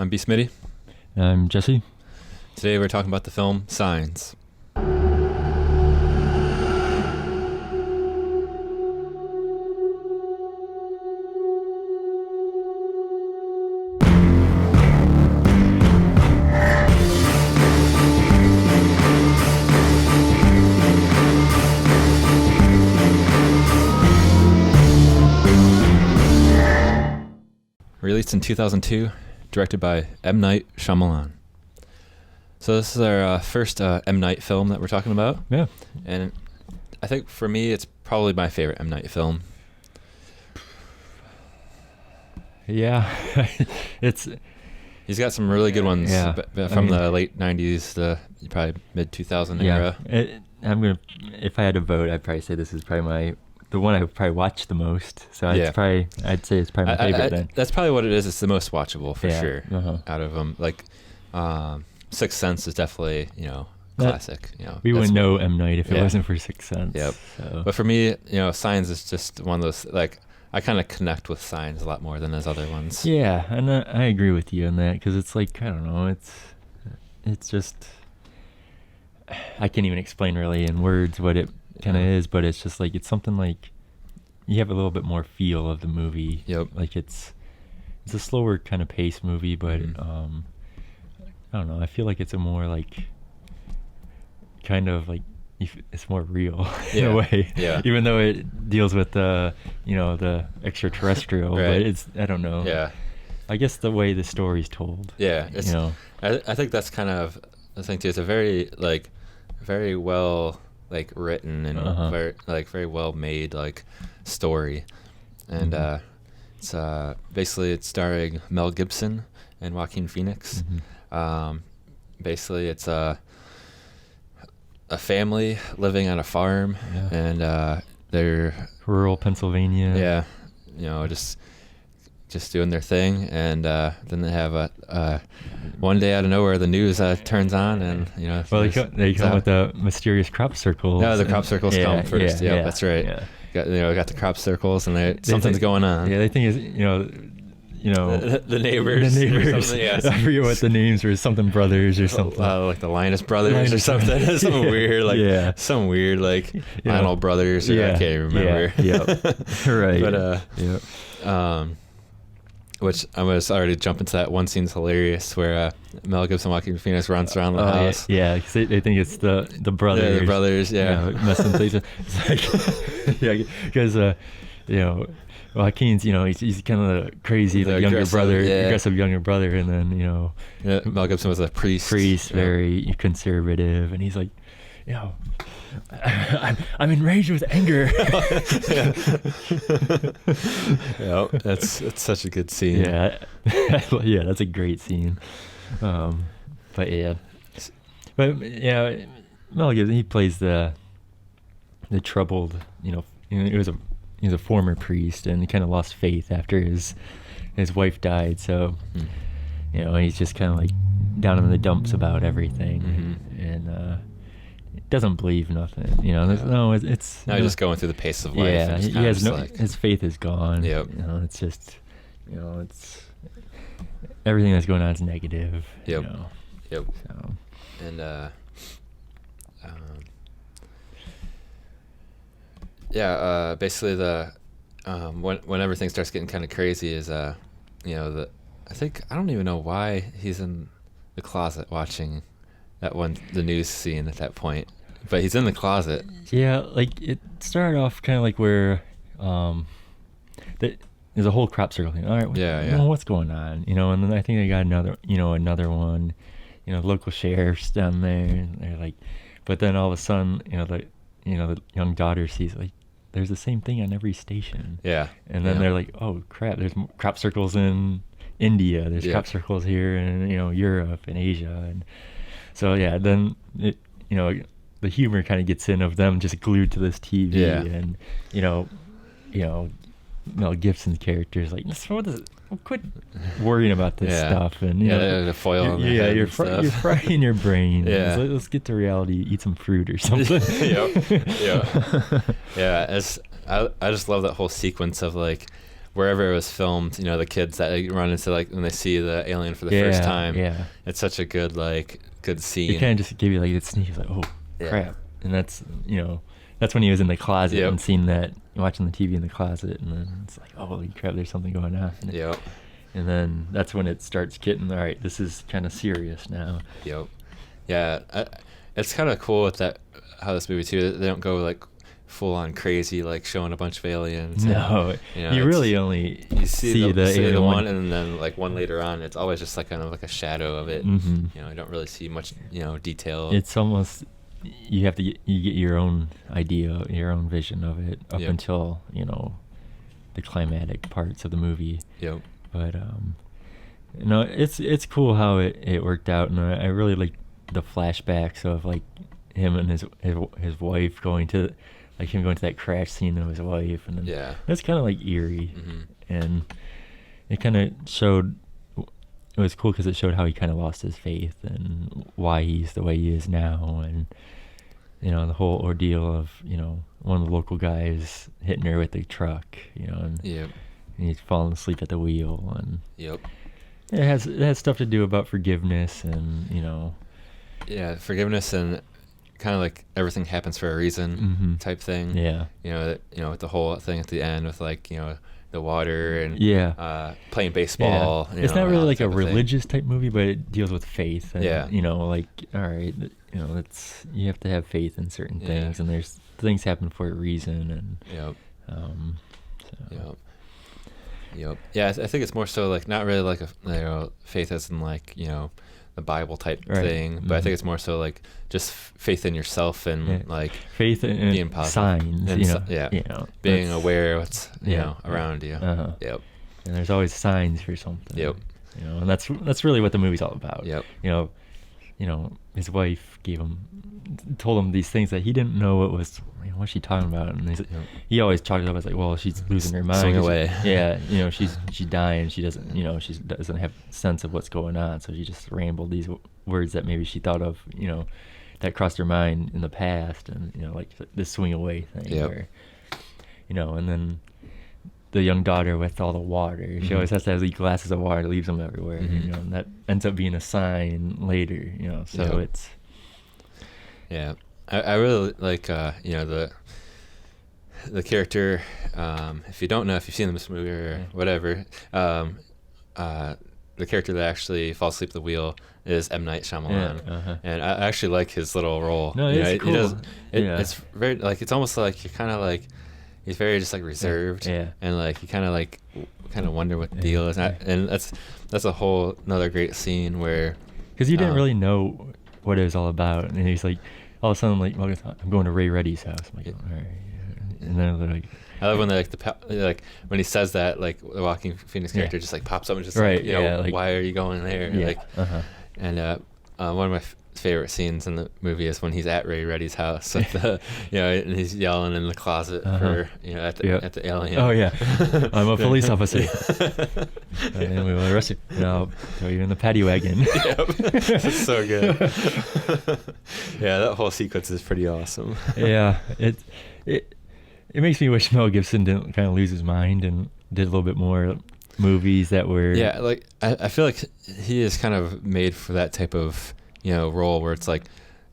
I'm B. Smitty. I'm Jesse. Today we're talking about the film Signs. Released in 2002, directed by M. Night Shyamalan. So this is our first M. Night film that we're talking about. Yeah. And I think for me, it's probably my favorite M. Night film. Yeah. He's got some really good ones from the late 90s, the probably mid-2000 era. If I had to vote, I'd probably say this is probably the one I would probably watch the most. So I'd say it's probably my favorite then. That's probably what it is. It's the most watchable for sure out of them. Like Sixth Sense is definitely, classic. We wouldn't know M. Night if it wasn't for Sixth Sense. Yep. So. But for me, Signs is just one of those, like, I kind of connect with Signs a lot more than those other ones. Yeah, and I agree with you on that because it's like, I don't know, it's just, I can't even explain really in words what it kind of is, but it's just like, it's something like you have a little bit more feel of the movie. Yep. Like it's a slower kind of pace movie, but I don't know, I feel like it's a more like kind of like it's more real in a way. Yeah. Even though it deals with the extraterrestrial, right. but it's, I don't know. Yeah. I guess the way the story's told. Yeah. I think that's kind of the thing too. It's a very well written and very well made story, and it's basically it's starring Mel Gibson and Joaquin Phoenix. Basically it's a family living on a farm, and they're rural Pennsylvania. Just doing their thing, and then they have one day out of nowhere the news turns on, and they come with the mysterious crop circles. No, the crop circles come first. Yeah, that's right. Yeah. Got the crop circles, and something's going on. Yeah, they think it's the neighbors. The neighbors. I forget what the names were. Something brothers or something. Like the Linus Brothers or something. Something weird. Some weird Lionel Brothers. Or I can't even remember. Right. But which I'm going to already jump into that one scene's hilarious where Mel Gibson, Joaquin Phoenix runs around the house. Yeah, because they think it's the brothers. Yeah, the brothers, messing things up. It's like, because, Joaquin's, he's kind of the crazy, younger brother, aggressive younger brother, and then, Mel Gibson was a priest. Very conservative, and he's like, I'm enraged with anger. It's such a good scene. Yeah, that's a great scene. But Mel Gibson, he plays the troubled. He was a former priest, and he kind of lost faith after his wife died. So, he's just kind of like down in the dumps about everything, and. Doesn't believe nothing, it's now he's just going through the pace of life. Yeah, he has his faith is gone. Yep. It's just, it's everything that's going on is negative. Yep. So. And basically the when everything starts getting kind of crazy is I don't even know why he's in the closet watching the news scene at that point, but he's in the closet. Yeah, it started off kind of like where there's a whole crop circle thing. All right, what's going on? And then I think they got another one. Local sheriff's down there, and they're like, but then all of a sudden, the young daughter sees there's the same thing on every station. Yeah, and then they're like, oh crap, there's crop circles in India. There's crop circles here in Europe and Asia and. So then the humor kind of gets in of them just glued to this TV, and Mel Gibson's character is like, quit worrying about this stuff, and the foil. You're frying your brain. Yeah, let's get to reality. Eat some fruit or something. Yeah. I just love that whole sequence of wherever it was filmed, you know, the kids that like, run into like when they see the alien for the first time. Yeah. It's such a good scene. It kind of just give you like it's sneak, like, oh crap, and that's, you know, that's when he was in the closet and seeing that, watching the TV in the closet, and then it's like, oh, holy crap, there's something going on. Yep. And then that's when it starts getting, all right, this is kind of serious now. Yep. Yeah, it's kind of cool with that, how this movie too, they don't go like full on crazy, like showing a bunch of aliens. No, and, you really only see the one, and then like one later on, it's always just like kind of like a shadow of it. Mm-hmm. You know, I don't really see much, you know, detail. It's almost, you have to you get your own idea, your own vision of it up until, you know, the climatic parts of the movie. Yep. But no, it's cool how it worked out, and I really like the flashbacks of like him and his wife going to, like him going to that crash scene of his wife, and then it's kind of like eerie, and it kind of showed. It was cool because it showed how he kind of lost his faith and why he's the way he is now, and you know, the whole ordeal of, you know, one of the local guys hitting her with the truck, you know, and he's falling asleep at the wheel, and it has stuff to do about forgiveness and, you know, forgiveness and kind of like everything happens for a reason type thing. You know, with the whole thing at the end with like, you know, the water and playing baseball. You it's know, not really like a religious type movie, but it deals with faith. And, you know, like, all right, you know, it's, you have to have faith in certain things, and there's things happen for a reason. And yeah, I think it's more so like not really like a, you know, faith as in like, you know, the Bible type thing, but I think it's more so like just faith in yourself and like faith in being positive, signs, and you know, being aware of what's you know around you. And there's always signs for something. You know, and that's really what the movie's all about. You know, his wife told him these things that he didn't know what was. You know, what's she talking about? And he always chalked it up as like, well, she's losing her mind. Swing away. You know, she's dying. She doesn't, you know, she doesn't have sense of what's going on. So she just rambled these words that maybe she thought of, you know, that crossed her mind in the past, and you know, like this swing away thing. Where, you know, and then the young daughter with all the water. She always has to have these glasses of water, leaves them everywhere. You know, and that ends up being a sign later. You know, so it's. Yeah. I really like you know, the character. If you don't know, if you've seen this movie or whatever, the character that actually falls asleep at the wheel is M. Night Shyamalan, and I actually like his little role. No, it's cool. He does. It's very like, it's almost like you're kind of like, he's very just like reserved, and like you kind of wonder what the deal is, and that's a whole another great scene where, because you didn't really know what it was all about, and he's like, all of a sudden, like, well, I'm going to Ray Reddy's house. I'm like, all right. And then they're like, I love when they like when he says that, like the Joaquin Phoenix character just like pops up and just like, you know, like, why are you going there? Like, and one of my favorite scenes in the movie is when he's at Ray Reddy's house with the, you know, and he's yelling in the closet for, you know, at the alien. Oh yeah, I'm a police officer, and we will arrest you. And I'll throw you in the paddy wagon. It's so good. Yeah, that whole sequence is pretty awesome. It makes me wish Mel Gibson didn't kind of lose his mind and did a little bit more movies that were. Yeah, like I feel like he is kind of made for that type of, you know, role where it's like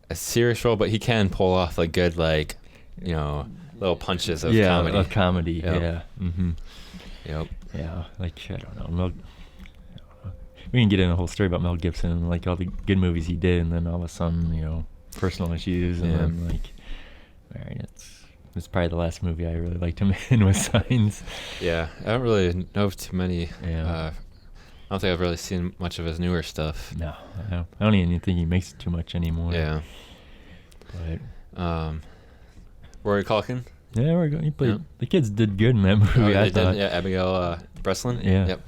a serious role, but he can pull off like good, like, you know, little punches of comedy. Of comedy. Yep. Yeah, like, I don't know. We can get in a whole story about Mel Gibson and like all the good movies he did, and then all of a sudden, you know, personal issues, and then like, all right, it's probably the last movie I really liked him in was Signs. Yeah, I don't really know too many. I don't think I've really seen much of his newer stuff. No, I don't even think he makes too much anymore. Yeah. But Rory Culkin. Yeah, he played. The kids did good in that movie. I thought. Did, Abigail Breslin. Yeah. Yep.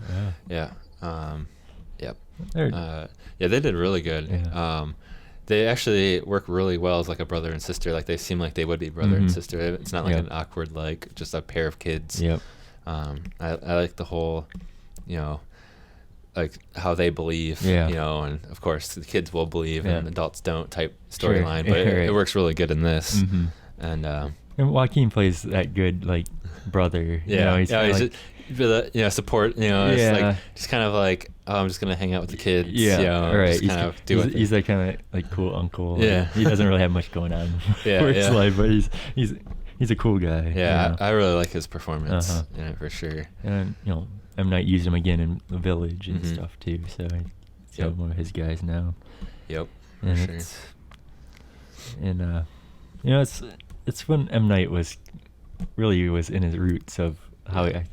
Yeah. Yeah, they did really good. Yeah. They actually work really well as like a brother and sister. Like they seem like they would be brother and sister. It's not like an awkward, like just a pair of kids. Yep. I like the whole, you know, like how they believe, you know, and of course the kids will believe and adults don't type storyline, but it works really good in this. And Joaquin plays that good like brother. You know, he's support. It's like just kind of like, oh, I'm just gonna hang out with the kids. Yeah, right. Just he's that kind of like cool uncle. Yeah, he doesn't really have much going on for his life, but he's a cool guy. Yeah, I really like his performance. For sure. And M. Night used him again in The Village and stuff too. So he's one of his guys now. Yep. And for sure. It's when M. Night was in his roots of how an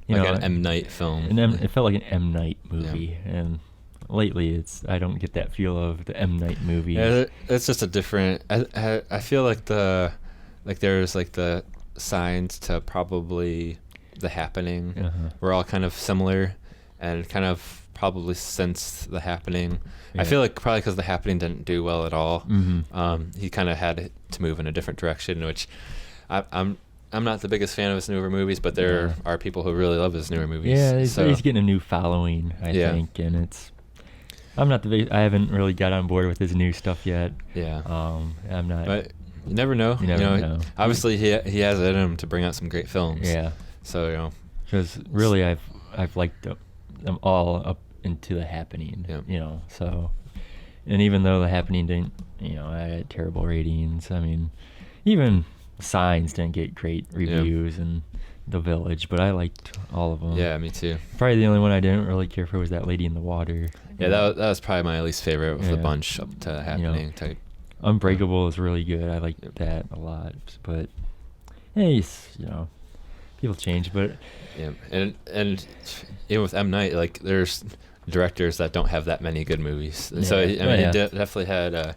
M. Night film. It felt like an M. Night movie, and lately I don't get that feel of the M. Night movie. Yeah, it's just a different. I feel like there's like the signs to probably The Happening. We're all kind of similar, and kind of probably since The Happening. I feel like probably because The Happening didn't do well at all. He kind of had to move in a different direction, which I'm not the biggest fan of his newer movies, but there are people who really love his newer movies. Yeah, he's getting a new following, I think, and I'm not I haven't really got on board with his new stuff yet. Yeah. I'm not. But you never know. You never know. Obviously, he has it in him to bring out some great films. Yeah. So because really I've liked them all up into The Happening. So, and even though The Happening didn't, I had terrible ratings. I mean, even Signs didn't get great reviews, and The Village, but I liked all of them. Yeah, me too. Probably the only one I didn't really care for was That Lady in the Water. Yeah, that was probably my least favorite of the bunch up to Happening type. Unbreakable is really good. I liked that a lot, but hey, people change. But and even with M. Night, like there's directors that don't have that many good movies. So he definitely had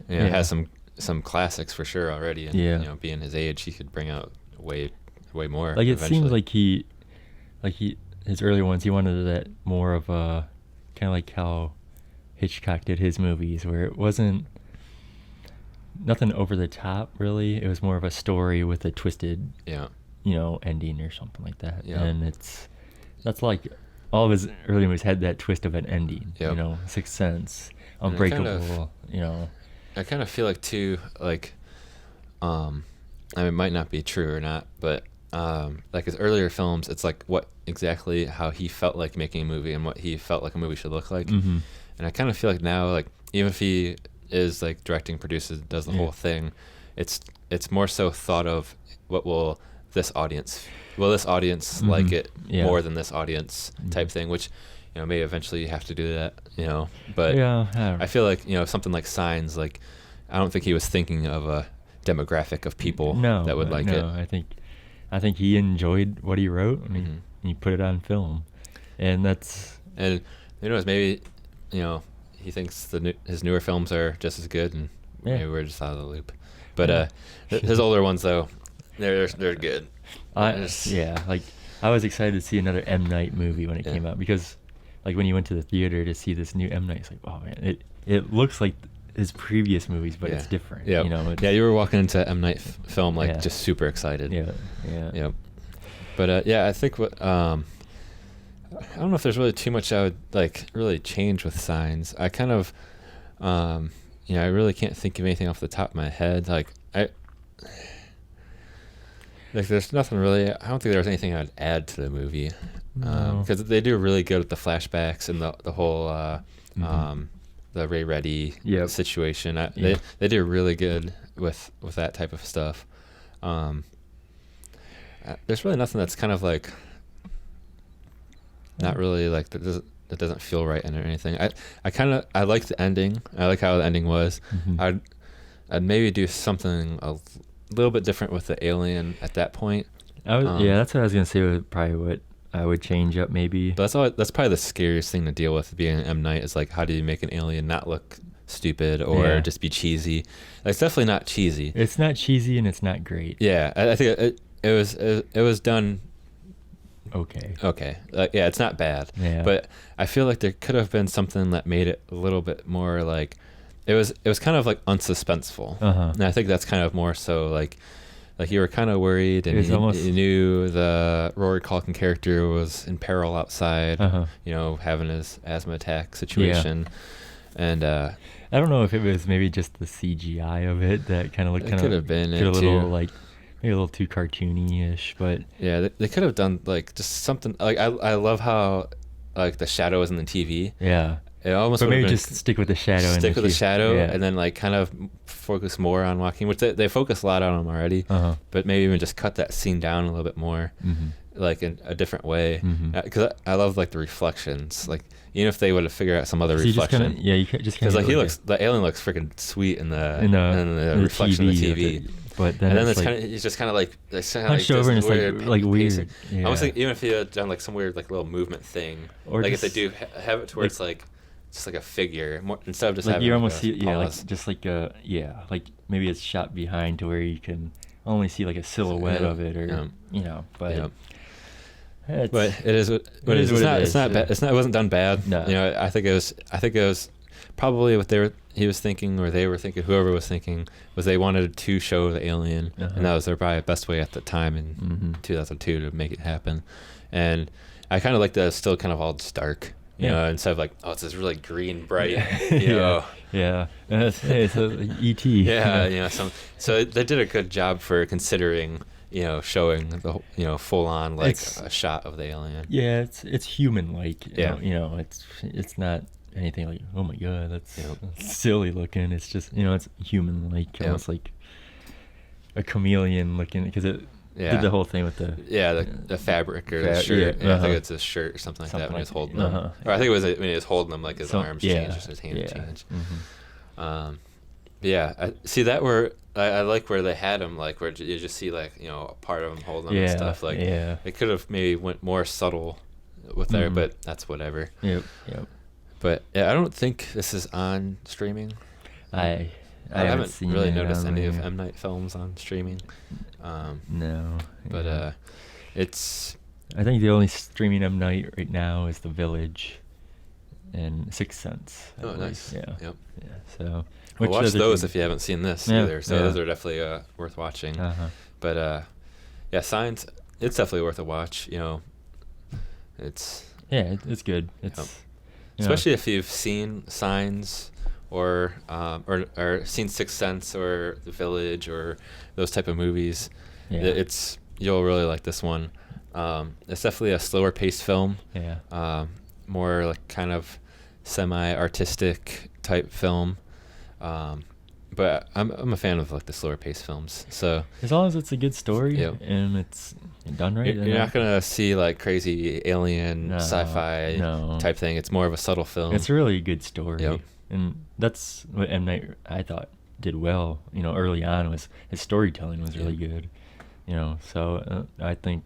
has some classics for sure already. And being his age, he could bring out way more. Like it seems like his earlier ones, he wanted that more of a kind of like how Hitchcock did his movies, where it wasn't nothing over the top really. It was more of a story with a twisted ending or something like that. And that's like all of his early movies had that twist of an ending. Sixth Sense, Unbreakable. I kind of feel like too, like, I mean, it might not be true or not, but like his earlier films, it's like exactly how he felt like making a movie and what he felt like a movie should look like. And I kind of feel like now, like even if he is like directing, produces, does the whole thing, it's more so thought of will this audience like it more than this audience type thing, which may eventually have to do that, but I feel like something like Signs, like I don't think he was thinking of a demographic of people that would like it. I think he enjoyed what he wrote and he put it on film, and who knows, maybe he thinks his newer films are just as good, and maybe we're just out of the loop. But his older ones though, they're good. I was excited to see another M. Night movie when it came out, because like when you went to the theater to see this new M. Night, it's like, oh man, it looks like his previous movies, but it's different. You were walking into M. Night film like just super excited. But I think what I don't know if there's really too much I would like really change with Signs. I kind of I really can't think of anything off the top of my head. There's nothing really. I don't think there's anything I'd add to the movie, because they do really good with the flashbacks and the whole the Ray Reddy situation. They do really good with that type of stuff. There's really nothing that's kind of like not really like that doesn't feel right in it or anything. I like the ending. I like how the ending was. I'd maybe do something a little bit different with the alien at that point. That's what I was gonna say. Probably what I would change up maybe. But that's probably the scariest thing to deal with being M. Night, is like, how do you make an alien not look stupid or just be cheesy? It's definitely not cheesy. It's not cheesy and it's not great. Yeah, I think it was done okay. It's not bad. But I feel like there could have been something that made it a little bit more like it was kind of like unsuspenseful. And I think that's kind of more so like you were kind of worried, and you knew the Rory Culkin character was in peril outside, having his asthma attack situation. And I don't know if it was maybe just the CGI of it that kind of looked could have been a little like maybe a little too cartoony-ish, but yeah, they could have done like just something like I love how like the shadow is in the TV. yeah. It almost But would have maybe been just stick with the shadow. stick with the shadow, yeah. and then like kind of focus more on Joaquin, which they focus a lot on him already. Uh-huh. But maybe even just cut that scene down a little bit more, like in a different way. Mhm. Because I love like the reflections. Like even if they would have figured out some other So you just reflection, kinda, yeah, you just because like the alien looks freaking sweet in the reflection TV, of the TV. but then And then it's it's like kind of it's just kind of like hunched over, and it's like weird. pacing. Yeah. I was like, even if you had done like some weird like little movement thing, Or like just, if they do have it to where like, it's like just like a figure more, instead of just like having you like almost a see, yeah, like pause. just like like maybe it's shot behind to where you can only see like a silhouette of it, or but. Yeah. It's, But it is what it is. It's not bad. It wasn't done bad. No. I think it was probably what he was thinking, or they were thinking, whoever was thinking, was they wanted to show the alien, and that was their probably best way at the time in 2002 to make it happen. And I kind of like that it's still kind of all dark, you know, instead of like, oh, it's this really green, bright, you know. Yeah. It's a E.T. Yeah, so they did a good job for considering, showing the full on like a shot of the alien. Yeah, it's human like. Yeah. It's not anything like, oh my god, that's silly looking. It's just, it's human like, almost like a chameleon looking, because it did the whole thing with the fabric or the shirt. Yeah, I think it's a shirt or something like that when he was holding them. Or I think it was when he was holding them, like his arms changed or his hand changed. See that where I like where they had him, like where you just see like a part of him holding them and stuff. Like it could have maybe went more subtle with there, but that's whatever. Yep. But I don't think this is on streaming. I haven't really noticed any of M. Night films on streaming. No. But it's. I think the only streaming M. Night right now is The Village and Sixth Sense. Oh, nice. Yeah. Yep. Yeah. So. Watch those if you haven't seen this either. So those are definitely worth watching. But Signs. It's definitely worth a watch. It's. Yeah, it's good. It's. Especially if you've seen Signs, or seen Sixth Sense or The Village or those type of movies. Yeah. You'll really like this one. It's definitely a slower paced film. Yeah. More like kind of semi-artistic type film. But I'm a fan of like the slower paced films. So as long as it's a good story and it's done right, you're not gonna see like crazy alien sci-fi type thing. It's more of a subtle film. It's a really good story, and that's what M. Night I thought did well. Early on was his storytelling was really good. So I think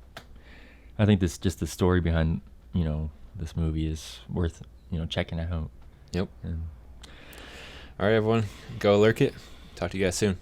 this just the story behind this movie is worth checking out. Yep. All right, everyone, go lurk it. Talk to you guys soon.